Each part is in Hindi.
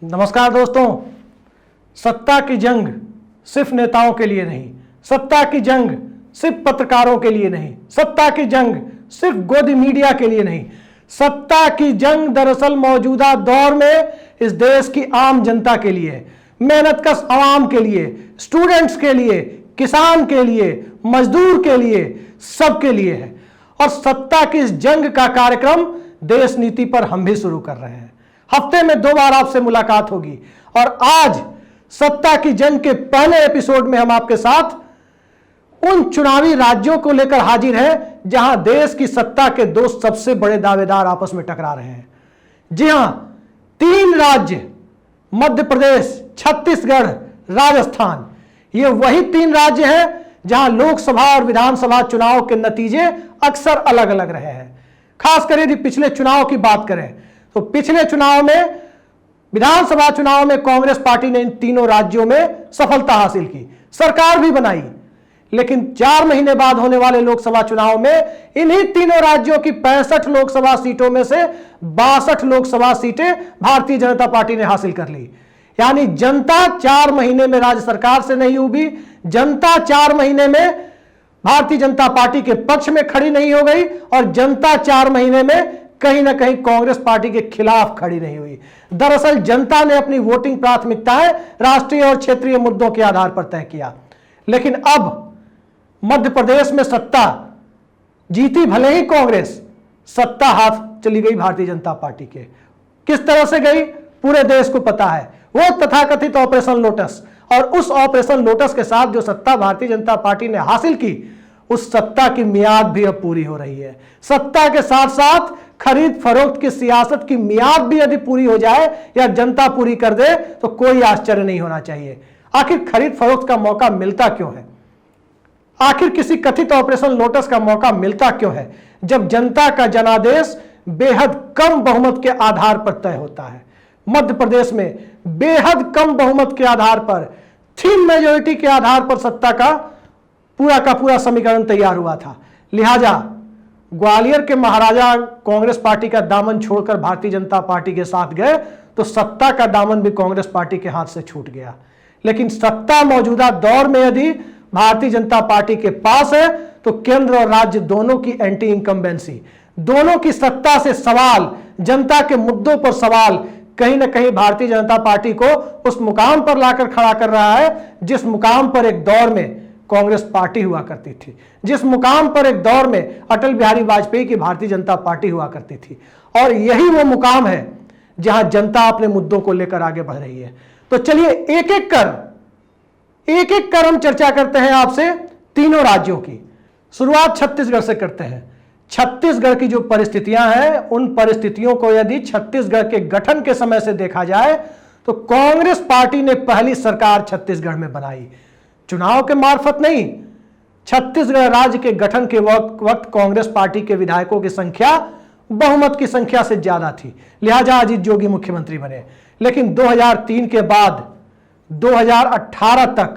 नमस्कार दोस्तों। सत्ता की जंग सिर्फ नेताओं के लिए नहीं, सत्ता की जंग सिर्फ पत्रकारों के लिए नहीं, सत्ता की जंग सिर्फ गोदी मीडिया के लिए नहीं, सत्ता की जंग दरअसल मौजूदा दौर में इस देश की आम जनता के लिए, मेहनतकश आवाम के लिए, स्टूडेंट्स के लिए, किसान के लिए, मजदूर के लिए, सबके लिए है। और सत्ता की इस जंग का कार्यक्रम देश नीति पर हम भी शुरू कर रहे हैं। हफ्ते में 2 बार आपसे मुलाकात होगी और आज सत्ता की जंग के पहले एपिसोड में हम आपके साथ उन चुनावी राज्यों को लेकर हाजिर हैं जहां देश की सत्ता के 2 सबसे बड़े दावेदार आपस में टकरा रहे हैं। जी हां, 3 राज्य मध्य प्रदेश, छत्तीसगढ़, राजस्थान, ये वही 3 राज्य हैं जहां लोकसभा और विधानसभा चुनाव के नतीजे अक्सर अलग अलग रहे हैं। खासकर यदि पिछले चुनाव की बात करें तो पिछले चुनाव में, विधानसभा चुनाव में कांग्रेस पार्टी ने इन तीनों राज्यों में सफलता हासिल की, सरकार भी बनाई। लेकिन 4 महीने बाद होने वाले लोकसभा चुनाव में इन्हीं तीनों राज्यों की 65 लोकसभा सीटों में से 62 लोकसभा सीटें भारतीय जनता पार्टी ने हासिल कर ली। यानी जनता 4 महीने में राज्य सरकार से नहीं उबी, जनता 4 महीने में भारतीय जनता पार्टी के पक्ष में खड़ी नहीं हो गई और जनता 4 महीने में कहीं ना कहीं कांग्रेस पार्टी के खिलाफ खड़ी नहीं हुई। दरअसल जनता ने अपनी वोटिंग प्राथमिकताएं राष्ट्रीय और क्षेत्रीय मुद्दों के आधार पर तय किया। लेकिन अब मध्य प्रदेश में सत्ता जीती भले ही कांग्रेस, सत्ता हाथ चली गई भारतीय जनता पार्टी के। किस तरह से गई पूरे देश को पता है, वो तथाकथित ऑपरेशन लोटस। और उस ऑपरेशन लोटस के साथ जो सत्ता भारतीय जनता पार्टी ने हासिल की, उस सत्ता की मियाद भी अब पूरी हो रही है। सत्ता के साथ साथ खरीद फरोख्त की सियासत की मियाद भी यदि पूरी हो जाए या जनता पूरी कर दे तो कोई आश्चर्य नहीं होना चाहिए। आखिर खरीद फरोख्त का मौका मिलता क्यों है? आखिर किसी कथित ऑपरेशन लोटस का मौका मिलता क्यों है जब जनता का जनादेश बेहद कम बहुमत के आधार पर तय होता है? मध्य प्रदेश में बेहद कम बहुमत के आधार पर, थिन मेजोरिटी के आधार पर सत्ता का पूरा समीकरण तैयार हुआ था। लिहाजा ग्वालियर के महाराजा कांग्रेस पार्टी का दामन छोड़कर भारतीय जनता पार्टी के साथ गए तो सत्ता का दामन भी कांग्रेस पार्टी के हाथ से छूट गया। लेकिन सत्ता मौजूदा दौर में यदि भारतीय जनता पार्टी के पास है तो केंद्र और राज्य दोनों की एंटी इनकम्बेंसी, दोनों की सत्ता से सवाल, जनता के मुद्दों पर सवाल कहीं ना कहीं भारतीय जनता पार्टी को उस मुकाम पर लाकर खड़ा कर रहा है जिस मुकाम पर एक दौर में कांग्रेस पार्टी हुआ करती थी, जिस मुकाम पर एक दौर में अटल बिहारी वाजपेयी की भारतीय जनता पार्टी हुआ करती थी। और यही वो मुकाम है जहां जनता अपने मुद्दों को लेकर आगे बढ़ रही है। तो चलिए एक एक कर हम चर्चा करते हैं आपसे तीनों राज्यों की। शुरुआत छत्तीसगढ़ से करते हैं। छत्तीसगढ़ की जो परिस्थितियां हैं, उन परिस्थितियों को यदि छत्तीसगढ़ के गठन के समय से देखा जाए तो कांग्रेस पार्टी ने पहली सरकार छत्तीसगढ़ में बनाई, चुनाव के मार्फत नहीं। छत्तीसगढ़ राज्य के गठन के वक्त कांग्रेस पार्टी के विधायकों की संख्या बहुमत की संख्या से ज्यादा थी, लिहाजा अजीत जोगी मुख्यमंत्री बने। लेकिन 2003 के बाद 2018 तक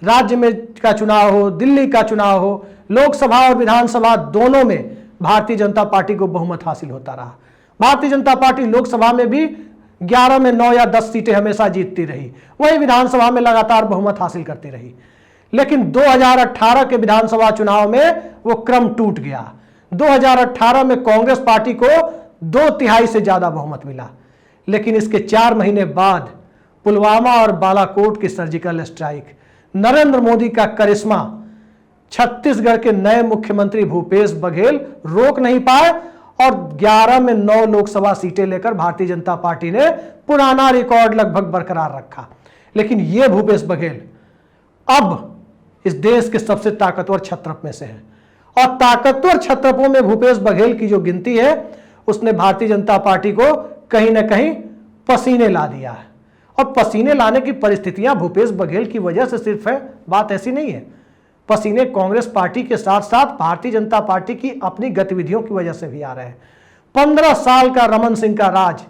राज्य में का चुनाव हो, दिल्ली का चुनाव हो, लोकसभा और विधानसभा दोनों में भारतीय जनता पार्टी को बहुमत हासिल होता रहा। भारतीय जनता पार्टी लोकसभा में भी 11 में 9 या 10 सीटें हमेशा जीतती रही, वही विधानसभा में लगातार बहुमत हासिल करती रही। लेकिन 2018 के विधानसभा चुनाव में वो क्रम टूट गया। 2018 में कांग्रेस पार्टी को 2/3 से ज्यादा बहुमत मिला। लेकिन इसके 4 महीने बाद पुलवामा और बालाकोट की सर्जिकल स्ट्राइक, नरेंद्र मोदी का करिश्मा, छत्तीसगढ़ के नए मुख्यमंत्री भूपेश बघेल रोक नहीं पाए और 11 में 9 लोकसभा सीटें लेकर भारतीय जनता पार्टी ने पुराना रिकॉर्ड लगभग बरकरार रखा। लेकिन यह भूपेश बघेल अब इस देश के सबसे ताकतवर क्षत्रप में से है और ताकतवर क्षत्रपों में भूपेश बघेल की जो गिनती है, उसने भारतीय जनता पार्टी को कहीं ना कहीं पसीने ला दिया है। और पसीने लाने की परिस्थितियां भूपेश बघेल की वजह से सिर्फ है, बात ऐसी नहीं है। पसीने कांग्रेस पार्टी के साथ साथ भारतीय जनता पार्टी की अपनी गतिविधियों की वजह से भी आ रहे हैं। 15 साल का रमन सिंह का राज,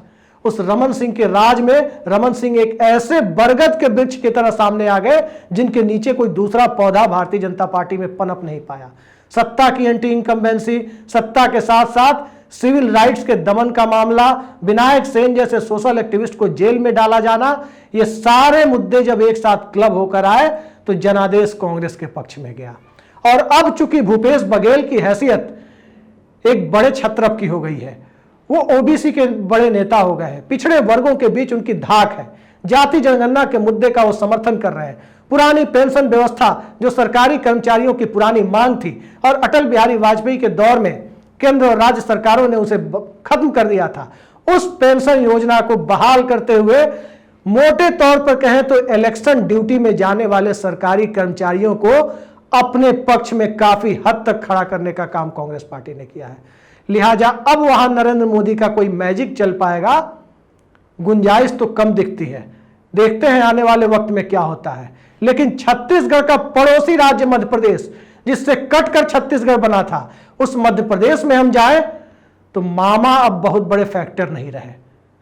उस रमन सिंह के राज में रमन सिंह एक ऐसे बरगद के वृक्ष की तरह सामने आ गए जिनके नीचे कोई दूसरा पौधा भारतीय जनता पार्टी में पनप नहीं पाया। सत्ता की एंटी इनकम्बेंसी, सत्ता के साथ साथ सिविल राइट्स के दमन का मामला, विनायक सेन जैसे सोशल एक्टिविस्ट को जेल में डाला जाना, ये सारे मुद्दे जब एक साथ क्लब होकर आए तो जनादेश कांग्रेस के पक्ष में गया। और अब चूंकि भूपेश बघेल की हैसियत एक बड़े छत्रप की हो गई है, वो ओबीसी के बड़े नेता हो गए हैं, पिछड़े वर्गों के बीच उनकी धाक है, जाति जनगणना के मुद्दे का वो समर्थन कर रहे हैं, पुरानी पेंशन व्यवस्था जो सरकारी कर्मचारियों की पुरानी मांग थी और अटल बिहारी वाजपेयी के दौर में केंद्र और राज्य सरकारों ने उसे खत्म कर दिया था, उस पेंशन योजना को बहाल करते हुए मोटे तौर पर कहें तो इलेक्शन ड्यूटी में जाने वाले सरकारी कर्मचारियों को अपने पक्ष में काफी हद तक खड़ा करने का काम कांग्रेस पार्टी ने किया है। लिहाजा अब वहां नरेंद्र मोदी का कोई मैजिक चल पाएगा, गुंजाइश तो कम दिखती है। देखते हैं आने वाले वक्त में क्या होता है। लेकिन छत्तीसगढ़ का पड़ोसी राज्य मध्य प्रदेश, जिससे कटकर छत्तीसगढ़ बना था, उस मध्य प्रदेश में हम जाएं तो मामा अब बहुत बड़े फैक्टर नहीं रहे,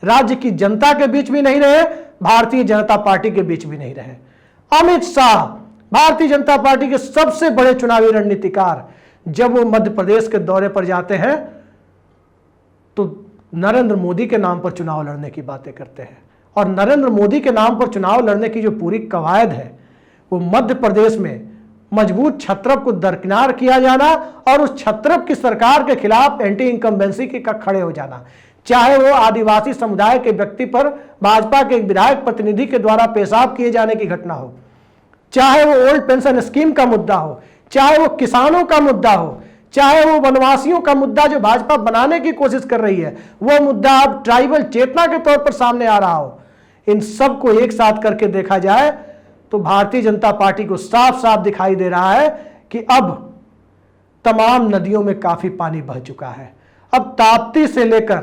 राज्य की जनता के बीच भी नहीं रहे, भारतीय जनता पार्टी के बीच भी नहीं रहे। अमित शाह, भारतीय जनता पार्टी के सबसे बड़े चुनावी रणनीतिकार, जब वो मध्य प्रदेश के दौरे पर जाते हैं तो नरेंद्र मोदी के नाम पर चुनाव लड़ने की बातें करते हैं। और नरेंद्र मोदी के नाम पर चुनाव लड़ने की जो पूरी कवायद है, वो मध्य प्रदेश में मजबूत छत्रप को दरकिनार किया जाना और उस छत्रप की सरकार के खिलाफ एंटी इनकम्बेंसी का खड़े हो जाना, चाहे वो आदिवासी समुदाय के व्यक्ति पर भाजपा के एक विधायक प्रतिनिधि के द्वारा पेशाब किए जाने की घटना हो, चाहे वो ओल्ड पेंशन स्कीम का मुद्दा हो, चाहे वो किसानों का मुद्दा हो, चाहे वो वनवासियों का मुद्दा जो भाजपा बनाने की कोशिश कर रही है, वो मुद्दा अब ट्राइबल चेतना के तौर पर सामने आ रहा हो। इन सब को एक साथ करके देखा जाए तो भारतीय जनता पार्टी को साफ साफ दिखाई दे रहा है कि अब तमाम नदियों में काफी पानी बह चुका है। अब ताप्ती से लेकर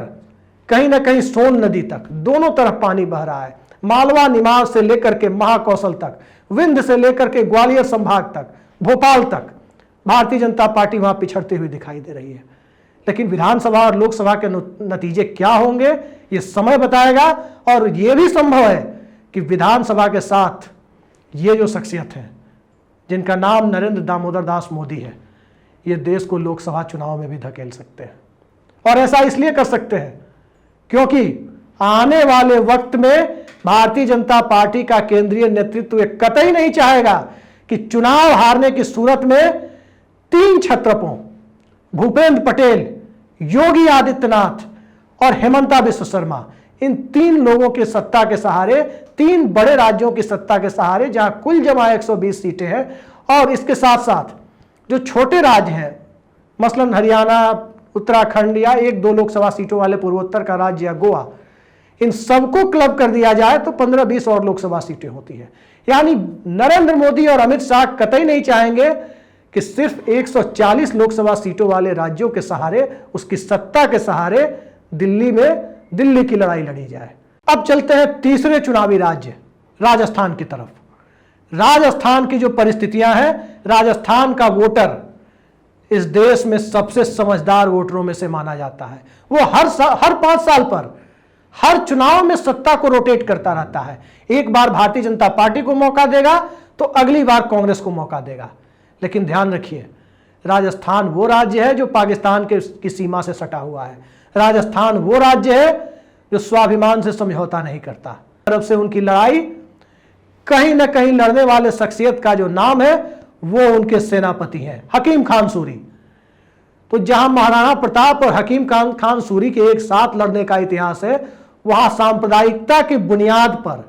कहीं ना कहीं सोन नदी तक दोनों तरफ पानी बह रहा है। मालवा निमाड़ से लेकर के महाकौशल तक, विंध्य से लेकर के ग्वालियर संभाग तक, भोपाल तक भारतीय जनता पार्टी वहां पिछड़ती हुई दिखाई दे रही है। लेकिन विधानसभा और लोकसभा के नतीजे क्या होंगे ये समय बताएगा। और यह भी संभव है कि विधानसभा के साथ ये जो शख्सियत है जिनका नाम नरेंद्र दामोदर दास मोदी है, ये देश को लोकसभा चुनाव में भी धकेल सकते हैं। और ऐसा इसलिए कर सकते हैं क्योंकि आने वाले वक्त में भारतीय जनता पार्टी का केंद्रीय नेतृत्व कतई नहीं चाहेगा कि चुनाव हारने की सूरत में तीन छत्रपों भूपेंद्र पटेल, योगी आदित्यनाथ और हेमंता विश्व शर्मा, इन तीन लोगों की सत्ता के सहारे, तीन बड़े राज्यों की सत्ता के सहारे, जहां कुल जमा 120 सीटें हैं, और इसके साथ साथ जो छोटे राज्य हैं मसलन हरियाणा, उत्तराखंड या 1-2 लोकसभा सीटों वाले पूर्वोत्तर का राज्य या गोवा, इन सबको क्लब कर दिया जाए तो 15-20 और लोकसभा सीटें होती हैं। यानी नरेंद्र मोदी और अमित शाह कतई नहीं चाहेंगे कि सिर्फ 140 लोकसभा सीटों वाले राज्यों के सहारे, उसकी सत्ता के सहारे दिल्ली में दिल्ली की लड़ाई लड़ी जाए। अब चलते हैं तीसरे चुनावी राज्य राजस्थान की तरफ। राजस्थान की जो परिस्थितियां हैं, राजस्थान का वोटर इस देश में सबसे समझदार वोटरों में से माना जाता है। वो हर 5 साल पर हर चुनाव में सत्ता को रोटेट करता रहता है। एक बार भारतीय जनता पार्टी को मौका देगा तो अगली बार कांग्रेस को मौका देगा। लेकिन ध्यान रखिए, राजस्थान वो राज्य है जो पाकिस्तान की सीमा से सटा हुआ है। राजस्थान वो राज्य है जो स्वाभिमान से समझौता नहीं करता। तरफ से उनकी लड़ाई, कहीं ना कहीं लड़ने वाले शख्सियत का जो नाम है वो उनके सेनापति हैं हकीम खान सूरी। तो जहां महाराणा प्रताप और हकीम खान सूरी के एक साथ लड़ने का इतिहास है, वहां सांप्रदायिकता की बुनियाद पर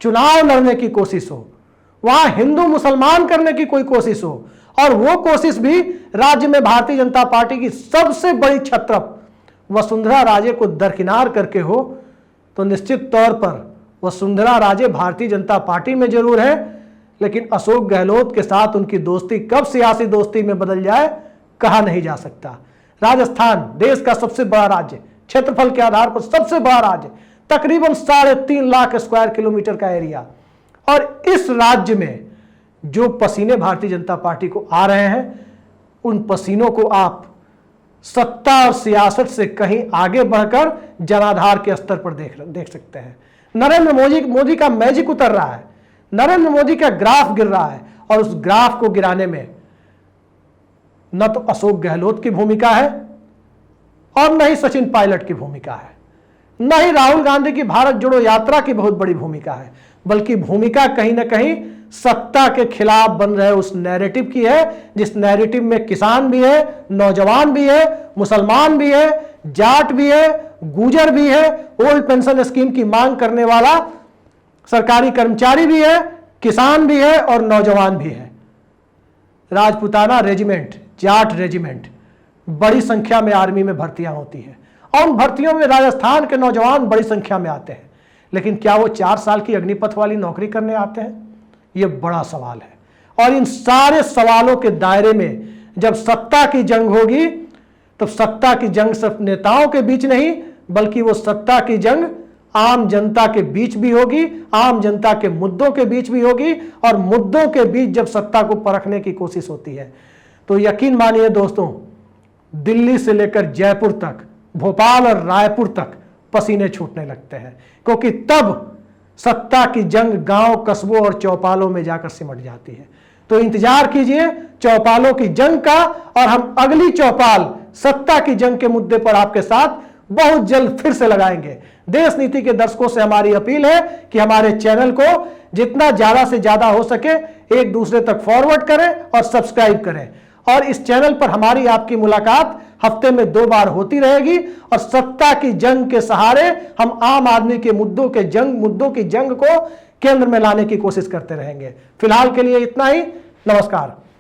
चुनाव लड़ने की कोशिश हो, वहां हिंदू मुसलमान करने की कोई कोशिश हो, और वो कोशिश भी राज्य में भारतीय जनता पार्टी की सबसे बड़ी छत्रप वसुंधरा राजे को दरकिनार करके हो, तो निश्चित तौर पर वसुंधरा राजे भारतीय जनता पार्टी में जरूर है, लेकिन अशोक गहलोत के साथ उनकी दोस्ती कब सियासी दोस्ती में बदल जाए कहा नहीं जा सकता। राजस्थान देश का सबसे बड़ा राज्य, क्षेत्रफल के आधार पर सबसे बड़ा राज्य, तकरीबन 3.5 लाख स्क्वायर किलोमीटर का एरिया, और इस राज्य में जो पसीने भारतीय जनता पार्टी को आ रहे हैं, उन पसीनों को आप सत्ता और सियासत से कहीं आगे बढ़कर जनाधार के स्तर पर देख सकते हैं। नरेंद्र मोदी का मैजिक उतर रहा है, नरेंद्र मोदी का ग्राफ गिर रहा है, और उस ग्राफ को गिराने में न तो अशोक गहलोत की भूमिका है और न ही सचिन पायलट की भूमिका है, न ही राहुल गांधी की भारत जोड़ो यात्रा की बहुत बड़ी भूमिका है, बल्कि भूमिका कहीं ना कहीं सत्ता के खिलाफ बन रहे उस नैरेटिव की है, जिस नैरेटिव में किसान भी है, नौजवान भी है, मुसलमान भी है, जाट भी है, गुजर भी है, ओल्ड पेंशन स्कीम की मांग करने वाला सरकारी कर्मचारी भी है, किसान भी है और नौजवान भी है। राजपूताना रेजिमेंट, जाट रेजिमेंट, बड़ी संख्या में आर्मी में भर्तियां होती है और उन भर्तियों में राजस्थान के नौजवान बड़ी संख्या में आते हैं, लेकिन क्या वो 4 साल की अग्निपथ वाली नौकरी करने आते हैं? ये बड़ा सवाल है। और इन सारे सवालों के दायरे में जब सत्ता की जंग होगी, तो सत्ता की जंग सिर्फ नेताओं के बीच नहीं, बल्कि वो सत्ता की जंग आम जनता के बीच भी होगी, आम जनता के मुद्दों के बीच भी होगी। और मुद्दों के बीच जब सत्ता को परखने की कोशिश होती है, तो यकीन मानिए दोस्तों, दिल्ली से लेकर जयपुर तक, भोपाल और रायपुर तक पसीने छूटने लगते हैं, क्योंकि तब सत्ता की जंग गांव, कस्बों और चौपालों में जाकर सिमट जाती है। तो इंतजार कीजिए चौपालों की जंग का, और हम अगली चौपाल सत्ता की जंग के मुद्दे पर आपके साथ बहुत जल्द फिर से लगाएंगे। देश नीति के दर्शकों से हमारी अपील है कि हमारे चैनल को जितना ज्यादा से ज्यादा हो सके एक दूसरे तक फॉरवर्ड करें और सब्सक्राइब करें। और इस चैनल पर हमारी आपकी मुलाकात हफ्ते में 2 बार होती रहेगी, और सत्ता की जंग के सहारे हम आम आदमी के मुद्दों की जंग को केंद्र में लाने की कोशिश करते रहेंगे। फिलहाल के लिए इतना ही। नमस्कार।